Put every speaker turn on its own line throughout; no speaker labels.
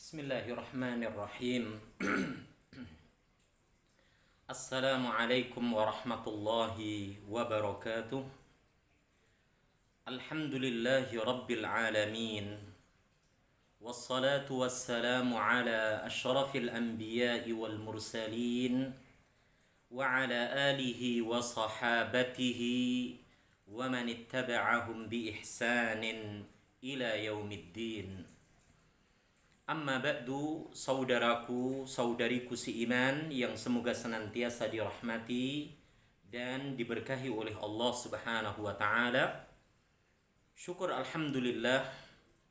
Bismillahirrahmanirrahim. Assalamualaikum warahmatullahi wabarakatuh. Alhamdulillahi rabbil alamin. Wassalatu wassalamu ala ashrafil anbiya'i wal mursalin wa ala alihi wa sahabatihi wa man ittaba'ahum bi ihsanin ila yaumiddin. Amma ba'du, saudaraku, saudariku seiman yang semoga senantiasa dirahmati dan diberkahi oleh Allah Subhanahu wa taala. Syukur alhamdulillah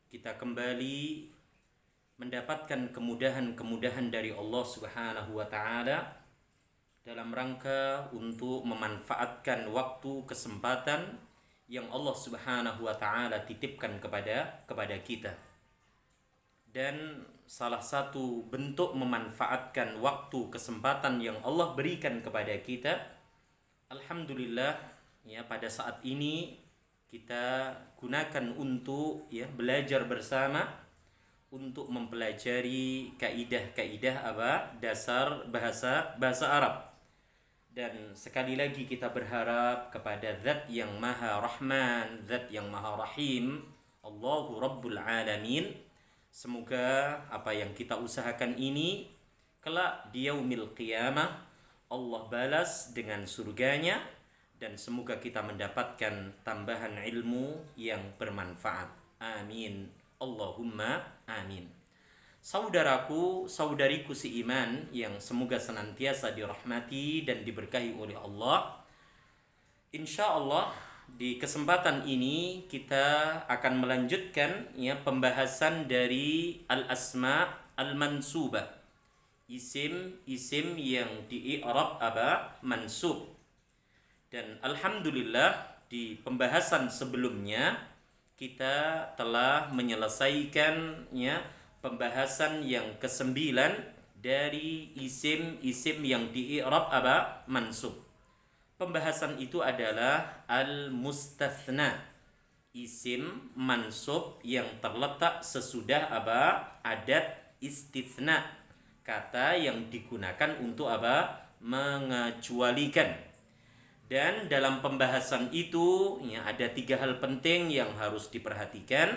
kita kembali mendapatkan kemudahan-kemudahan dari Allah Subhanahu wa taala dalam rangka untuk memanfaatkan waktu kesempatan yang Allah Subhanahu wa taala titipkan kepada kita. Dan salah satu bentuk memanfaatkan waktu kesempatan yang Allah berikan kepada kita, alhamdulillah ya, pada saat ini kita gunakan untuk belajar bersama untuk mempelajari kaidah-kaidah dasar bahasa Arab. Dan sekali lagi kita berharap kepada Zat yang Maha Rahman, Zat yang Maha Rahim, Allahu Rabbul Alamin. Semoga apa yang kita usahakan ini kelak di yaumil qiyamah Allah balas dengan surganya, dan semoga kita mendapatkan tambahan ilmu yang bermanfaat. Amin. Allahumma amin. Saudaraku, saudariku seiman yang semoga senantiasa dirahmati dan diberkahi oleh Allah. Insya Allah di kesempatan ini kita akan melanjutkan pembahasan dari al-asma al-mansubah, isim-isim yang di-i'rab mansub. Dan alhamdulillah di pembahasan sebelumnya kita telah menyelesaikan pembahasan yang ke-9 dari isim-isim yang di-i'rab mansub. Pembahasan itu adalah al-mustathna, isim mansub yang terletak sesudah adat istithna, kata yang digunakan untuk mengecualikan. Dan dalam pembahasan itu ada 3 hal penting yang harus diperhatikan.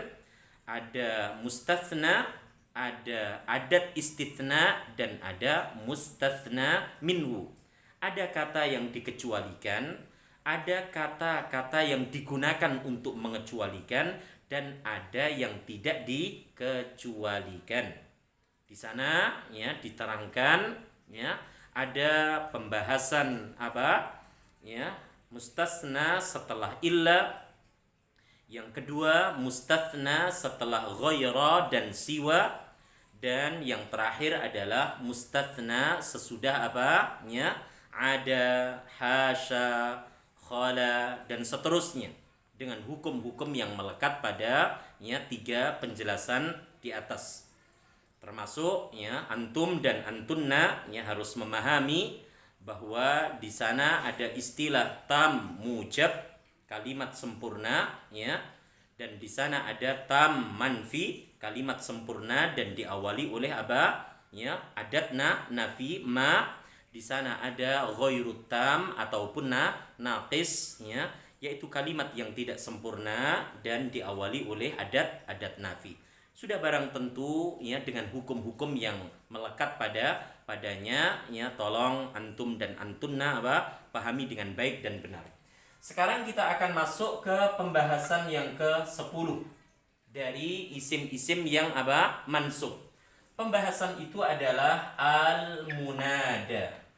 Ada mustathna, ada adat istithna, dan ada mustathna minhu. Ada kata yang dikecualikan, ada kata-kata yang digunakan untuk mengecualikan, dan ada yang tidak dikecualikan. Di sana diterangkan ada pembahasan mustasna setelah illa, yang kedua mustathna setelah ghaira dan siwa, dan yang terakhir adalah mustathna sesudah ada, hasya, khala, dan seterusnya, dengan hukum-hukum yang melekat pada 3 penjelasan di atas. Termasuk antum dan antunna harus memahami bahwa di sana ada istilah tam mujab, kalimat sempurna, dan di sana ada tam manfi, kalimat sempurna dan diawali oleh adat nafi ma. Di sana ada ghairut tam ataupun naqis, yaitu kalimat yang tidak sempurna dan diawali oleh adat nafi. Sudah barang tentu dengan hukum-hukum yang melekat padanya, tolong antum dan antunna pahami dengan baik dan benar. Sekarang kita akan masuk ke pembahasan yang ke-10 dari isim-isim yang mansub. Pembahasan itu adalah al-munada.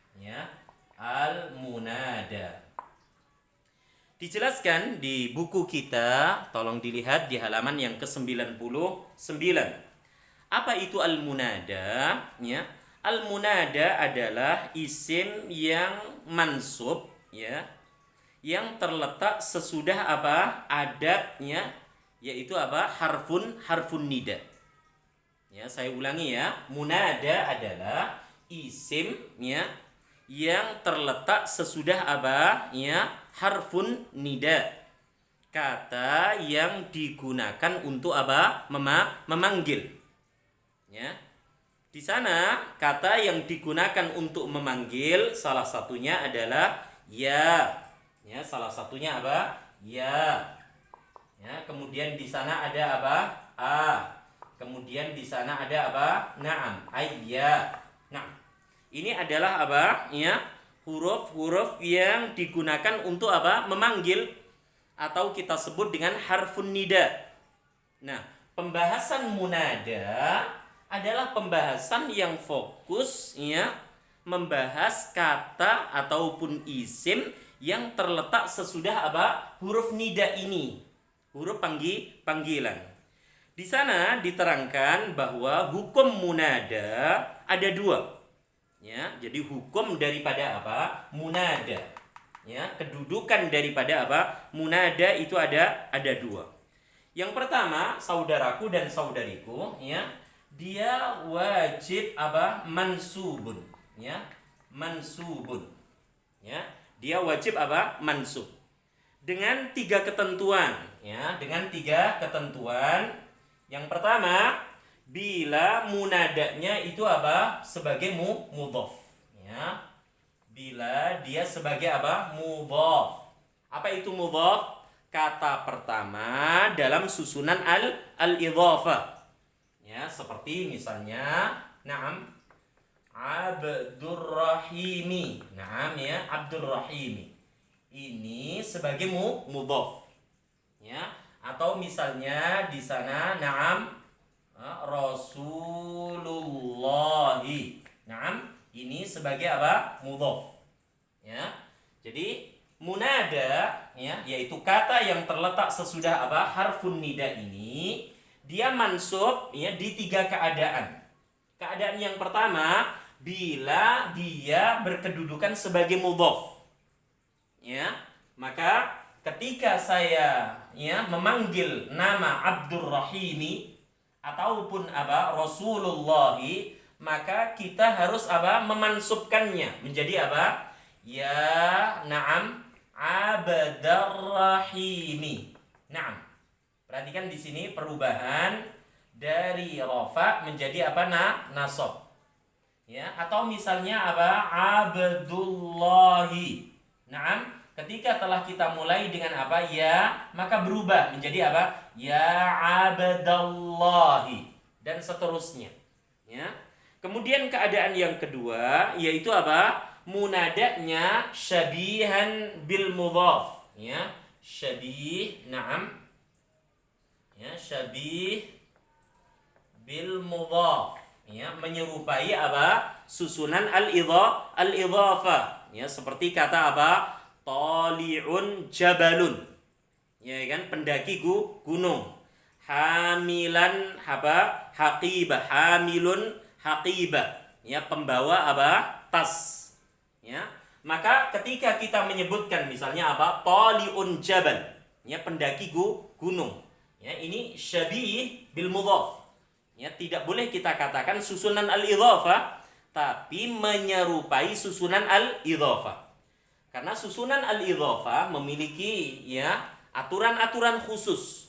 Al-munada dijelaskan di buku kita, tolong dilihat di halaman yang ke-99. Apa itu al-munada? Al-munada adalah isim yang mansub yang terletak sesudah adatnya, yaitu harfun nida. Saya ulangi munada adalah isim yang terletak sesudah harfun nida, kata yang digunakan untuk memanggil. Ya. Di sana kata yang digunakan untuk memanggil salah satunya adalah ya. Ya, salah satunya apa? Ya. Ya, kemudian di sana ada apa? A. Kemudian di sana ada apa? Naam. Ayya. Nah, ini adalah apa? Ya, huruf-huruf yang digunakan untuk apa? Memanggil atau kita sebut dengan harfun nida. Nah, pembahasan munada adalah pembahasan yang fokus ya membahas kata ataupun isim yang terletak sesudah apa? Huruf nida ini. Huruf panggilan. Di sana diterangkan bahwa hukum munada ada dua. Ya, jadi hukum daripada apa? Munada. Ya, kedudukan daripada apa? Munada itu ada dua. Yang pertama, saudaraku dan saudariku, ya, dia wajib apa? Mansubun, ya, mansubun, ya, dia wajib apa? Mansub. Dengan tiga ketentuan, ya, dengan tiga ketentuan. Yang pertama, bila munadanya itu apa? Sebagai mudhaf, ya. Bila dia sebagai apa? Mudhaf. Apa itu mudhaf? Kata pertama dalam susunan al-idhafah. Ya, seperti misalnya, na'am, Abdurrahimi. Na'am ya, Abdurrahimi. Ini sebagai mudhaf. Ya, atau misalnya di sana, na'am, Rasulullahi. Na'am, ini sebagai apa? Mudhaf. Ya. Jadi munada ya, yaitu kata yang terletak sesudah apa? Harfun nida ini, dia mansub ya di tiga keadaan. Keadaan yang pertama, bila dia berkedudukan sebagai mudhaf. Ya, maka ketika saya ya memanggil nama Abdurrahimi ataupun apa? Rasulullahi, maka kita harus apa? Memansubkannya menjadi apa? Ya, na'am, Abdurrahimi. Na'am. Perhatikan di sini perubahan dari rafa menjadi apa? Nasab. Ya, atau misalnya apa? Abdullahi. Na'am. Ketika telah kita mulai dengan apa? Ya, maka berubah menjadi apa? Ya Abdullahi dan seterusnya. Ya. Kemudian keadaan yang kedua yaitu apa? Munadanya syabihan bil mudhaf. Ya, syabih, na'am. Ya, syabih bil mudhaf. Ya, menyerupai apa? Susunan al-idhafah. Ya, seperti kata apa? Tali'un jabalun. Ya kan, pendaki gunung. Hamilan apa? Haqibah. Hamilun haqibah. Ya, pembawa apa? Tas. Ya, maka ketika kita menyebutkan misalnya apa? Tali'un jabal. Ya, pendaki gunung. Ya, ini syabih bil mudhaf. Ya, tidak boleh kita katakan susunan al-idhafah, tapi menyerupai susunan al-idhafah. Karena susunan al-idhafah memiliki ya aturan-aturan khusus.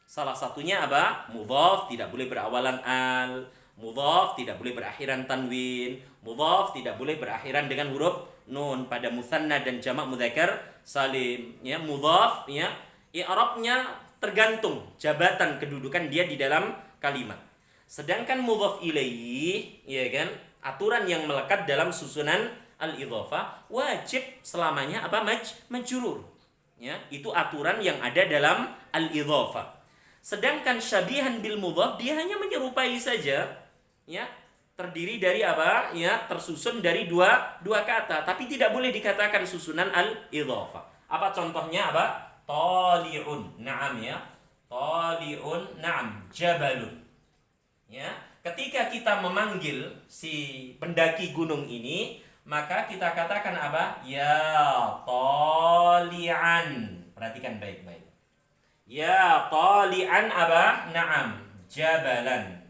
Salah satunya apa? Mudhaf tidak boleh berawalan al, mudhaf tidak boleh berakhiran tanwin, mudhaf tidak boleh berakhiran dengan huruf nun pada musanna dan jamak mudzakkar salim. Ya, mudhaf ya i'rabnya tergantung jabatan kedudukan dia di dalam kalimat. Sedangkan mudhaf ilaihi, ya kan, aturan yang melekat dalam susunan al-idhafah wajib selamanya apa? Majrur. Ya, itu aturan yang ada dalam al-idhafah. Sedangkan syabihan bil mudhaf dia hanya menyerupai saja, ya, terdiri dari apa? Ya, tersusun dari dua kata, tapi tidak boleh dikatakan susunan al-idhafah. Apa contohnya apa? Tali'un, na'am ya. Tali'un, na'am, jabalun. Ya, ketika kita memanggil si pendaki gunung ini, maka kita katakan apa? Ya tali'an. Perhatikan baik-baik. Ya tali'an apa? Na'am, jabalan.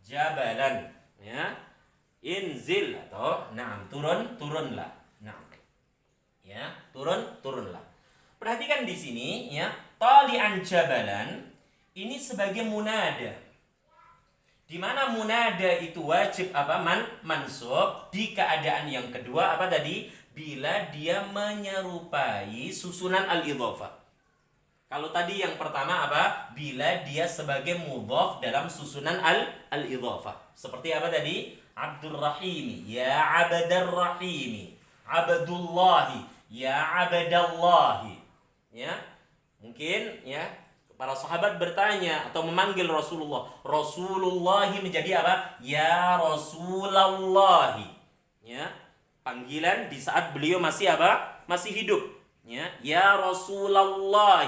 Jabalan. Ya. Inzil atau na'am, turunlah. Na'am. Ya, turunlah. Perhatikan di sini ya, tali'an jabalan ini sebagai munada. Di mana munada itu wajib apa mansub di keadaan yang kedua apa tadi? Bila dia menyerupai susunan al-idhofah. Kalau tadi yang pertama apa? Bila dia sebagai mudhaf dalam susunan al-idhofah. Seperti apa tadi? Abdur Rahimi, ya Abdar Rahimi, Abdullahi, ya Abdallahi. Ya. Mungkin ya para sahabat bertanya atau memanggil Rasulullah. Rasulullah menjadi apa? Ya Rasulullah. Ya. Panggilan di saat beliau masih apa? Masih hidup. Ya, ya Rasulullah.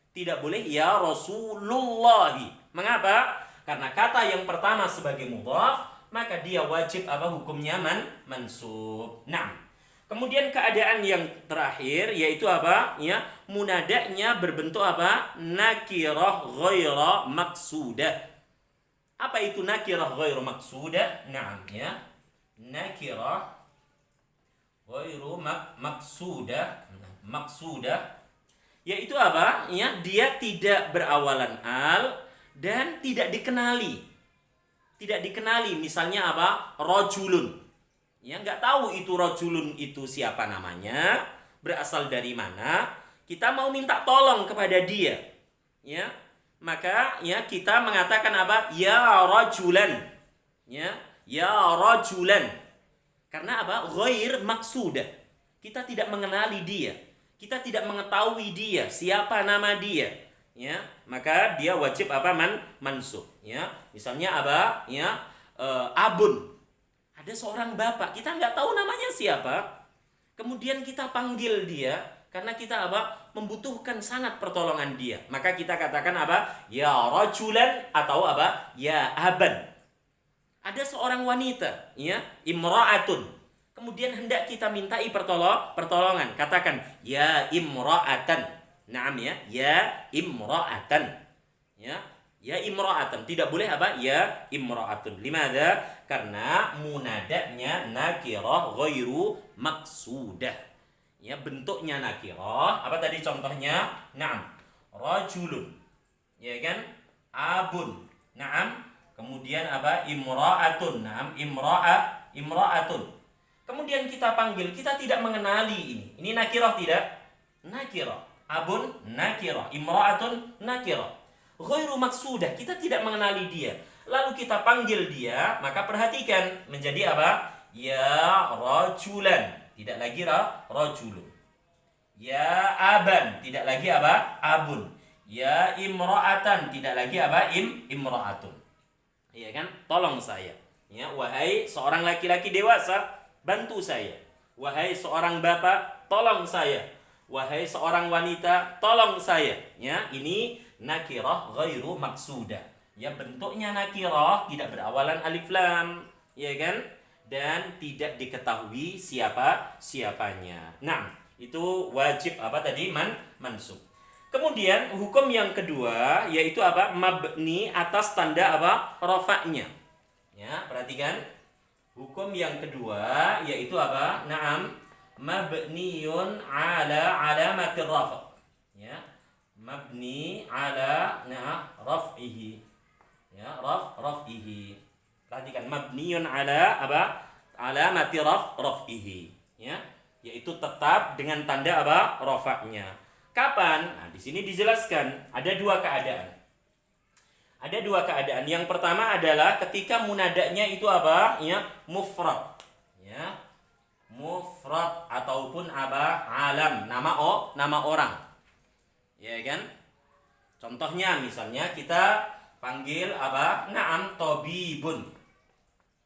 Tidak boleh ya Rasulullah. Mengapa? Karena kata yang pertama sebagai mudhaf, maka dia wajib apa hukumnya mansub. Nah, kemudian keadaan yang terakhir yaitu apa? Ya, munadanya berbentuk apa? Nakirah ghaira maqsudah. Apa itu nakirah ghaira maqsudah? Nah, ya. Nakirah ghairu maqsudah yaitu apa? Ya, dia tidak berawalan al dan tidak dikenali. Tidak dikenali, misalnya apa? Rajulun. Ya, nggak tahu itu rajulun itu siapa namanya, berasal dari mana. Kita mau minta tolong kepada dia. Ya. Maka ya kita mengatakan apa? Ya rajulan. Ya rajulan. Karena apa? Ghair maksudah. Kita tidak mengenali dia. Kita tidak mengetahui dia, siapa nama dia. Ya, maka dia wajib apa mansub. Ya, misalnya apa? Ya, abun. Ada seorang bapak, kita nggak tahu namanya siapa. Kemudian kita panggil dia karena kita apa? Membutuhkan sangat pertolongan dia. Maka kita katakan apa? Ya rajulan atau apa? Ya aban. Ada seorang wanita, ya, imra'atun. Kemudian hendak kita mintai pertolongan. Katakan ya imra'atan. Naam ya, ya imra'atan. Ya imra'atan. Tidak boleh apa? Ya imra'atun. Limadha? Karena munadanya nakirah ghairu maqsudah. Ya, bentuknya nakirah. Apa tadi contohnya? Naam. Rajulun. Ya kan? Abun. Naam. Kemudian apa? Imra'atun. Naam, imra'atun. Kemudian kita panggil, kita tidak mengenali ini. Ini nakirah tidak? Nakirah. Abun nakirah, imra'atun nakirah. Ghairu maksudah, kita tidak mengenali dia. Lalu kita panggil dia, maka perhatikan menjadi apa? Ya rajulan, tidak lagi rajulun. Ya aban, tidak lagi apa? Abun. Ya imra'atan, tidak lagi apa? Imra'atun. Iya kan? Tolong saya. Ya, wahai seorang laki-laki dewasa, bantu saya. Wahai seorang bapak, tolong saya. Wahai seorang wanita, tolong saya. Ya, ini nakirah ghairu maksudah. Ya, bentuknya nakirah, tidak berawalan alif lam, ya kan? Dan tidak diketahui siapanya. Nah, itu wajib apa tadi? Mansub. Kemudian hukum yang kedua yaitu apa? Mabni atas tanda apa? Rafa'nya. Ya, perhatikan. Hukum yang kedua yaitu apa? Naam. Mabniun ala alamatir rafa'. Ya, mabni ala raf'ihi. Ya, raf'ihi. Perhatikan mabniun ala apa? Alamati raf'ihi. Ya, yaitu tetap dengan tanda apa? Rafa'nya. Kapan? Nah, di sini dijelaskan ada dua keadaan. Ada dua keadaan. Yang pertama adalah ketika munadanya itu apa? Ya, mufrad. Ya, mufrad ataupun apa? Alam, nama orang. Ya kan? Contohnya misalnya kita panggil apa? Naam tabibun.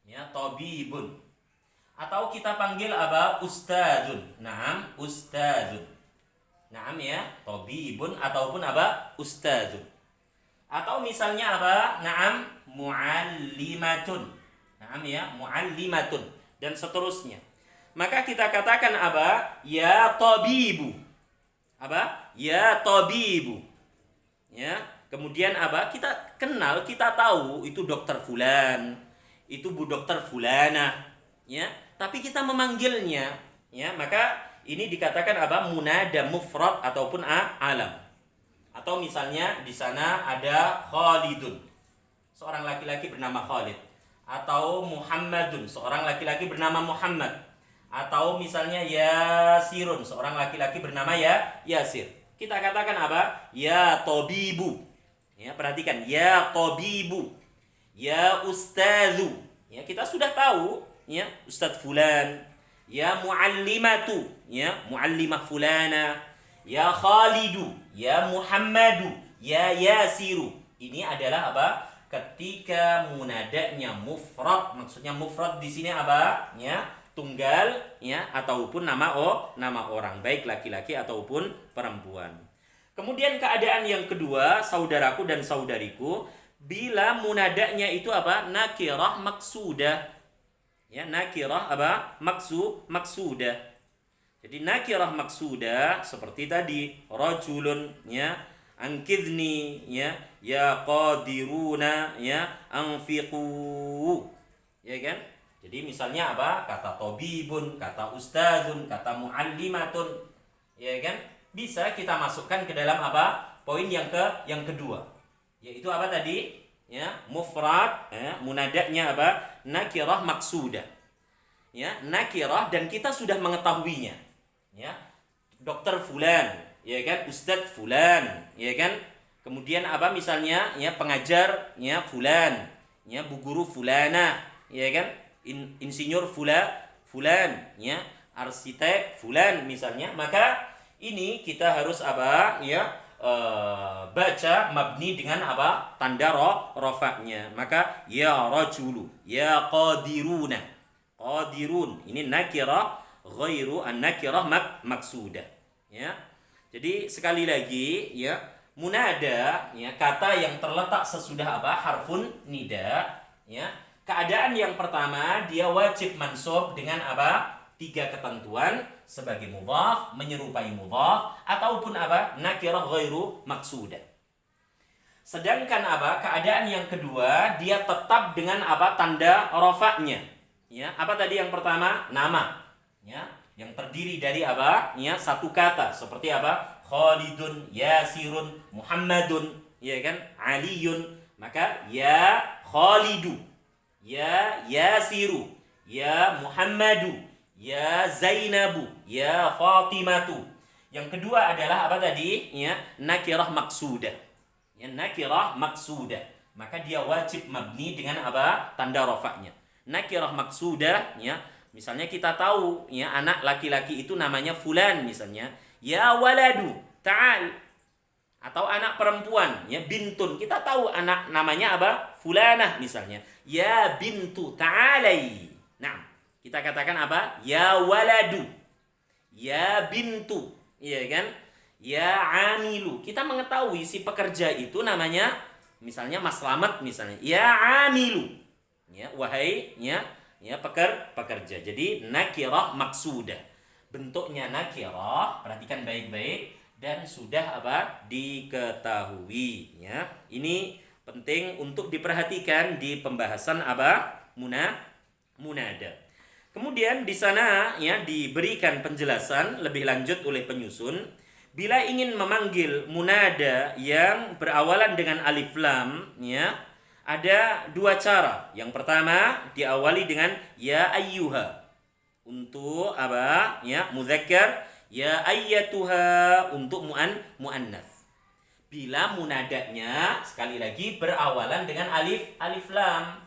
Ya, tabibun. Atau kita panggil apa? Ustadzun. Naam, ustadzun. Naam ya, tabibun ataupun apa? Ustadzun. Atau misalnya apa? Naam muallimatun. Naam ya, muallimatun dan seterusnya. Maka kita katakan apa? Ya tabibu. Apa? Ya tabibu. Ya. Kemudian apa? Kita kenal, kita tahu itu dokter fulan, itu bu dokter fulana, ya. Tapi kita memanggilnya, ya. Maka ini dikatakan apa? Munada mufrad ataupun alam. Atau misalnya di sana ada Khalidun. seorang laki-laki bernama Khalid, atau Muhammadun, seorang laki-laki bernama Muhammad, atau misalnya Yasirun, seorang laki-laki bernama Yasir. Kita katakan apa? Ya Tobibu. Ya, perhatikan, ya Tobibu, ya Ustadzu. Ya, kita sudah tahu, ya, Ustadz fulan, ya Muallimatu, ya Muallimah fulana, ya Khalidu, ya Muhammadu, ya Yasiru. Ini adalah apa? Ketika munadanya mufrad, maksudnya mufrad di sini apa? Ya, tunggal, ya, ataupun nama orang, baik laki-laki ataupun perempuan. Kemudian keadaan yang kedua, saudaraku dan saudariku, bila munadanya itu apa? Nakirah maksudah. Ya, nakirah apa? Maksudah. Jadi nakirah maksudah seperti tadi, rajulun, ya, angkidni, ya qadiruna, ya anfiqu. Ya kan? Jadi misalnya apa? Kata tobibun, kata ustadzun, kata muallimatun. Ya kan? Bisa kita masukkan ke dalam apa? Poin yang kedua. Yaitu apa tadi? Ya, mufrad, ya, munadanya apa? Nakirah maksudah. Ya, nakirah dan kita sudah mengetahuinya. Ya. Dokter fulan, ya kan? Ustadz fulan, ya kan? Kemudian apa misalnya? Ya, pengajar, ya, fulan, ya, bu guru fulana, ya kan? Insinyur fulan, ya, arsitek fulan misalnya. Maka ini kita harus apa? Ya, baca mabni dengan apa? Tanda rofaknya. Maka ya rajulu, ya qadiruna. Qadirun ini nakirah ghairu an-nakirah maksudah. Ya. Jadi sekali lagi, ya, munada, ya, kata yang terletak sesudah apa? Harfun nida, ya. Keadaan yang pertama, dia wajib mansub dengan apa? 3 ketentuan, sebagai mudhaf, menyerupai mudhaf, ataupun apa? Nakirah ghairu maksudah. Sedangkan apa? Keadaan yang kedua, dia tetap dengan apa? Tanda rafa'nya. Ya, apa tadi yang pertama? Nama. Ya, yang terdiri dari apa? Ya, satu kata. Seperti apa? Khalidun, Yasirun, Muhammadun, ya kan? Aliyun. Maka ya Khalidu, ya Yasiru, ya Muhammadu, ya Zainabu, ya Fatimatu. Yang kedua adalah apa tadi? Ya, nakirah maksudah. Ya, nakirah maksudah. Maka dia wajib mabni dengan apa? Tanda rafa'nya. Nakirah maksudah, ya. Misalnya kita tahu, ya, anak laki-laki itu namanya fulan misalnya. Ya waladu, ta'al. Atau anak perempuan, ya, bintun. Kita tahu anak namanya apa? Fulanah misalnya. Ya bintu ta'alai. Nah, kita katakan apa? Ya waladu, ya bintu, iya kan? Ya amilu. Kita mengetahui si pekerja itu namanya misalnya Mas Slamet misalnya. Ya amilu. Ya, wahai, ya, pekerja. Jadi nakirah maksudah. Bentuknya nakirah, perhatikan baik-baik, dan sudah apa? Diketahui, ya. Ini penting untuk diperhatikan di pembahasan apa? Munada. Kemudian di sana, ya, diberikan penjelasan lebih lanjut oleh penyusun. Bila ingin memanggil munada yang berawalan dengan alif lam, ya, ada 2 cara. Yang pertama diawali dengan ya ayyuha untuk apa? Ya, mudzakkar. Ya ayyatuha untuk muannats. Bila munadanya sekali lagi berawalan dengan alif lam,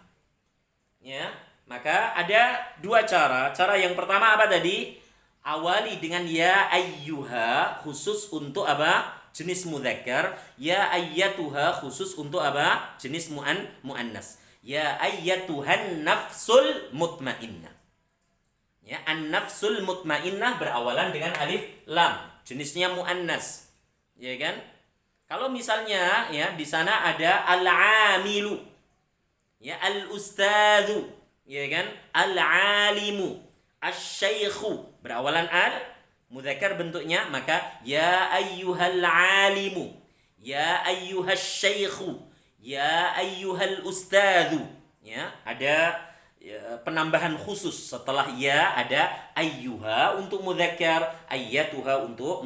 ya, maka ada 2 cara. Cara yang pertama apa tadi? Awali dengan ya ayyuha khusus untuk apa? Jenis mudzakkar. Ya ayyatuha khusus untuk apa? Jenis muannas. Ya ayyatuhan nafsul mutmainnah. Ya, an-nafsul mutmainnah berawalan dengan alif lam. Jenisnya muannas. Ya kan? Kalau misalnya, ya, di sana ada al-amilu. Ya, al-ustadzu. Ya kan? Al-alimu, asy-syaikhu berawalan al, mudzakkar bentuknya, maka ya ayyuhal alimu, ya ayyuhas syaikhu, ya ayyuhal ustadzu. Ya, ada, ya, penambahan khusus setelah ya ada ayyuha untuk mudzakkar, ayyatuha untuk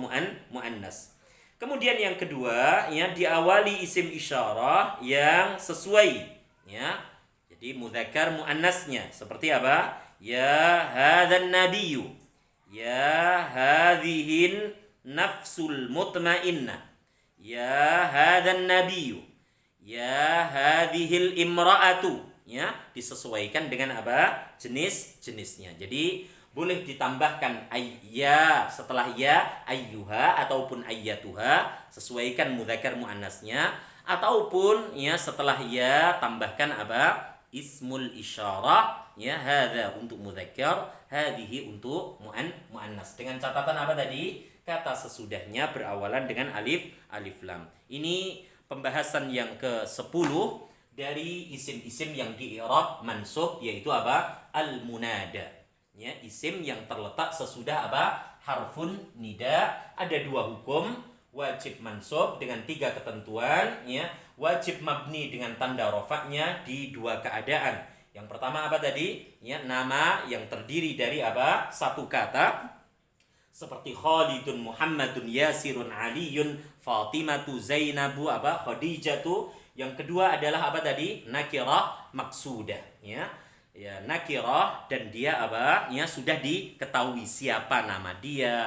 muannas. Kemudian yang kedua, ya, diawali isim isyarah yang sesuai, Ya. Jadi mudzakkar muannasnya seperti apa? Ya hadzal nabiyyu. Ya hadhihin nafsul mutmainnah. Ya hadzal nabiyyu. Ya hadhil imra'atu. Ya, disesuaikan dengan apa? Jenis-jenisnya. Jadi boleh ditambahkan ayya setelah ya ayyuha ataupun ayyatuha, sesuaikan mudzakkar muannasnya, ataupun ya setelah ya tambahkan apa? Ismul isyarah, ya hadza untuk mudzakkar, hadhihi untuk muannas. Dengan catatan apa tadi? Kata sesudahnya berawalan dengan alif lam. Ini pembahasan yang ke-10 dari isim-isim yang di-i'rab mansub, yaitu apa? Al-munada. Ya, isim yang terletak sesudah apa? Harfun nida. Ada 2 hukum, wajib mansub dengan 3 ketentuan, ya. Wajib mabni dengan tanda rafa'nya di 2 keadaan. Yang pertama apa tadi? Ya, nama yang terdiri dari apa? 1 kata. Seperti Khalidun, Muhammadun, Yasirun, Aliyun, Fatimatu, Zainabu, apa? Khadijatu. Yang kedua adalah apa tadi? Nakirah maksudah, ya. Ya, nakirah dan dia apa? Ya, sudah diketahui siapa nama dia,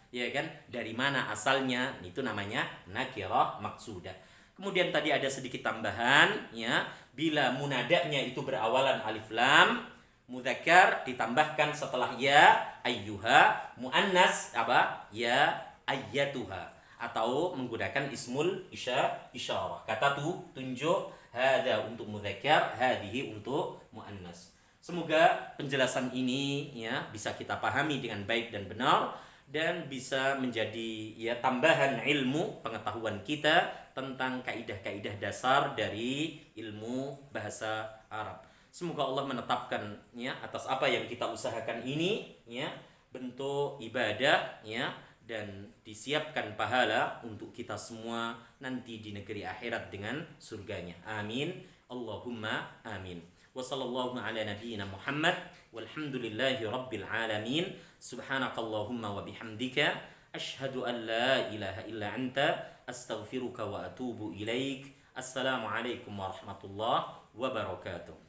ya kan? Dari mana asalnya? Itu namanya nakirah maksudah. Kemudian tadi ada sedikit tambahan, ya. Bila munadanya itu berawalan alif lam, mudzakkar ditambahkan setelah ya ayyuha, muannas apa? Ya ayyatuha, atau menggunakan ismul isyarah. Kata tunjuk, hadza untuk mudzakkar, hadhihi untuk muannas. Semoga penjelasan ini ya bisa kita pahami dengan baik dan benar, dan bisa menjadi ya tambahan ilmu pengetahuan kita tentang kaidah-kaidah dasar dari ilmu bahasa Arab. Semoga Allah menetapkan ya atas apa yang kita usahakan ini ya bentuk ibadah ya, dan disiapkan pahala untuk kita semua nanti di negeri akhirat dengan surganya. Amin. Allahumma amin. Wa sallallahu ala nabiyyina Muhammad walhamdulillahi rabbil alamin. Subhanakallahumma wa bihamdika asyhadu an la ilaha illa anta astaghfiruka wa atubu ilaik. Assalamualaikum warahmatullahi wabarakatuh.